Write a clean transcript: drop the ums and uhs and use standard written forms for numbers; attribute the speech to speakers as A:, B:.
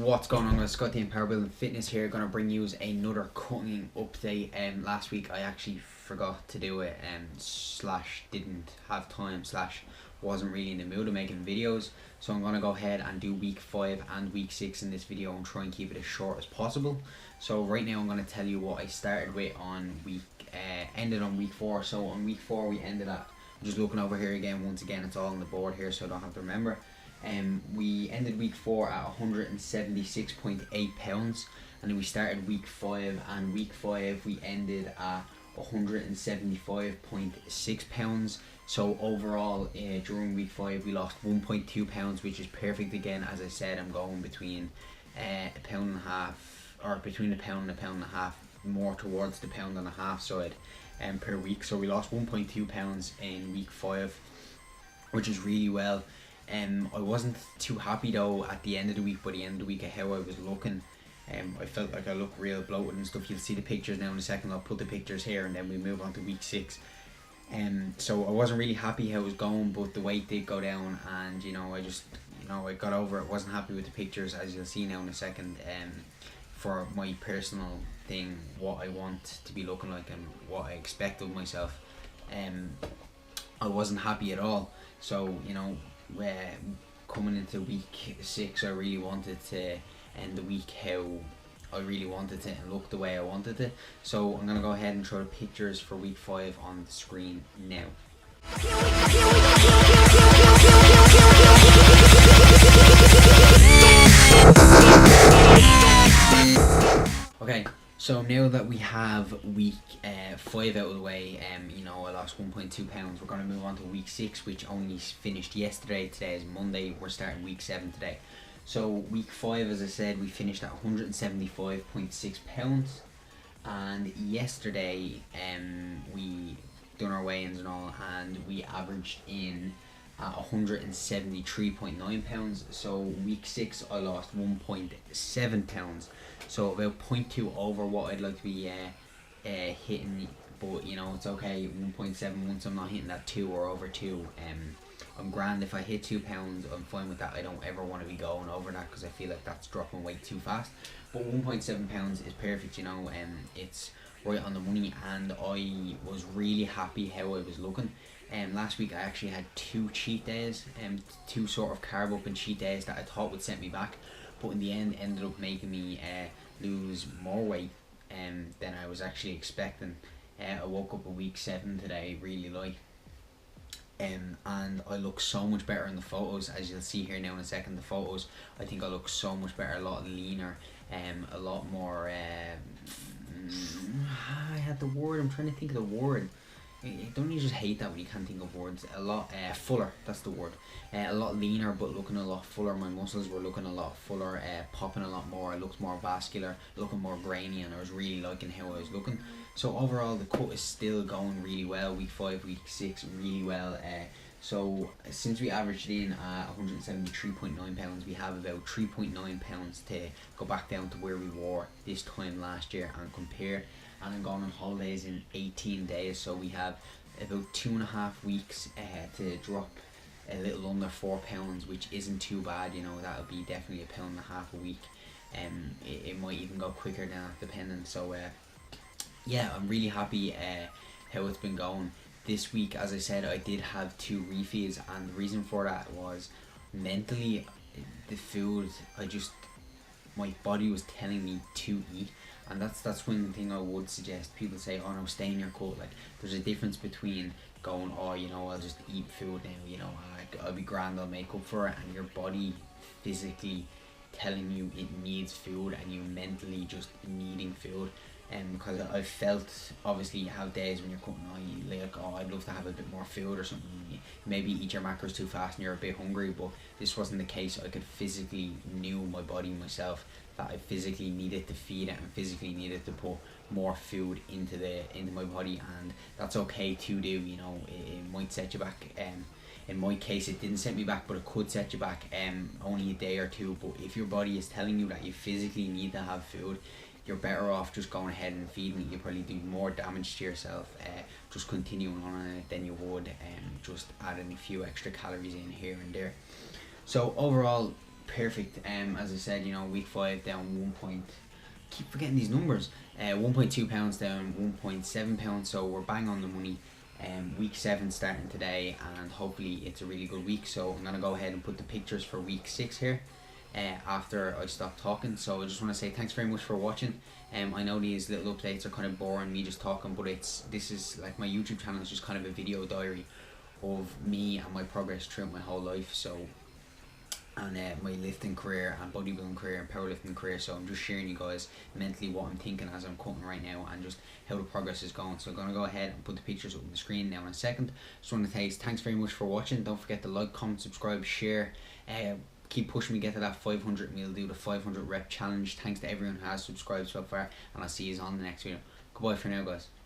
A: What's going on, guys? Scott the Power Building Fitness here, going to bring you another cutting update. Last week I actually forgot to do it slash didn't have time slash wasn't really in the mood of making videos, so I'm going to go ahead and do week 5 and week 6 in this video and try and keep it as short as possible. So right now I'm going to tell you what I started with on ended on week 4. So on week 4 we ended at, I'm just looking over here again, once again it's all on the board here so I don't have to remember. We ended week 4 at 176.8 pounds, and then we started week 5, and week 5 we ended at 175.6 pounds. So overall during week 5 we lost 1.2 pounds, which is perfect. Again, as I said, I'm going between a pound and a half, or between a pound and a half, more towards the pound and a half side per week. So we lost 1.2 pounds in week 5, which is really well. I wasn't too happy though at the end of the week, by the end of the week, at how I was looking. I felt like I looked real bloated and stuff. You'll see the pictures now in a second. I'll put the pictures here and then we move on to week 6. So I wasn't really happy how it was going, but the weight did go down, and I just I got over it. Wasn't happy with the pictures, as you'll see now in a second. For my personal thing, what I want to be looking like and what I expect of myself, I wasn't happy at all. So coming into week 6, I really wanted to end the week how I really wanted it and look the way I wanted it. So I'm gonna go ahead and throw the pictures for week 5 on the screen now. Okay, so now that we have week 5 out of the way, I lost 1.2 pounds. We're going to move on to week 6, which only finished yesterday. Today is Monday. We're starting week 7 today. So week 5, as I said, we finished at 175.6 pounds, and yesterday we done our weigh-ins and all, and we averaged in at 173.9 pounds. So week 6 I lost 1.7 pounds, so about 0.2 over what I'd like to be hitting, but it's okay. 1.7, once I'm not hitting that 2 or over 2, I'm grand. If I hit 2 pounds, I'm fine with that. I don't ever want to be going over that because I feel like that's dropping weight too fast. But 1.7 pounds is perfect, it's right on the money, and I was really happy how I was looking. Last week I actually had 2 cheat days, 2 sort of carb up and cheat days that I thought would set me back, but in the end ended up making me lose more weight than I was actually expecting. I woke up a week 7 today really light, and I look so much better in the photos, as you'll see here now in a second. The photos, I think I look so much better, a lot leaner, a lot more I had the word, I'm trying to think of the word. Don't you just hate that when you can't think of words? A lot fuller, that's the word. A lot leaner, but looking a lot fuller. My muscles were looking a lot fuller, popping a lot more. I looked more vascular, looking more grainy, and I was really liking how I was looking. So overall the cut is still going really well. Week 5, week 6, really well. So since we averaged in 173.9 pounds, we have about 3.9 pounds to go back down to where we were this time last year and compare. And I'm going on holidays in 18 days, so we have about 2.5 weeks to drop a little under 4 pounds, which isn't too bad. That would be definitely a pound and a half a week. It might even go quicker than that, depending. So yeah, I'm really happy how it's been going. This week, as I said, I did have 2 refeeds, and the reason for that was mentally, the food, my body was telling me to eat. And that's one thing I would suggest. People say, oh no, stay in your cut. Like, there's a difference between going, oh, I'll just eat food now, I'll be grand, I'll make up for it, and your body physically telling you it needs food and you mentally just needing food. Because I've felt, obviously you have days when you're cutting, I'd love to have a bit more food or something. Maybe eat your macros too fast and you're a bit hungry, but this wasn't the case. I could physically knew my body myself that I physically needed to feed it and physically needed to put more food into my body, and that's okay to do. It might set you back. In my case, it didn't set me back, but it could set you back only a day or 2. But if your body is telling you that you physically need to have food, you're better off just going ahead and feeding it. You probably do more damage to yourself just continuing on it than you would just adding a few extra calories in here and there. So overall, perfect. As I said, you know, week 5 down 1 point. Keep forgetting these numbers. 1.2 pounds down 1.7 pounds. So we're bang on the money. Week 7 starting today, and hopefully it's a really good week. So I'm gonna go ahead and put the pictures for week 6 here. After I stop talking, so I just want to say thanks very much for watching. I know these little updates are kind of boring, me just talking, but this is like my YouTube channel is just kind of a video diary of me and my progress throughout my whole life. So, and my lifting career and bodybuilding career and powerlifting career. So I'm just sharing you guys mentally what I'm thinking as I'm cutting right now, and just how the progress is going. So I'm gonna go ahead and put the pictures up on the screen now in a second. Just want to say thanks very much for watching. Don't forget to like, comment, subscribe, share. Keep pushing me, get to that 500, and we'll do the 500 rep challenge. Thanks to everyone who has subscribed so far, and I'll see you on the next video. Goodbye for now, guys.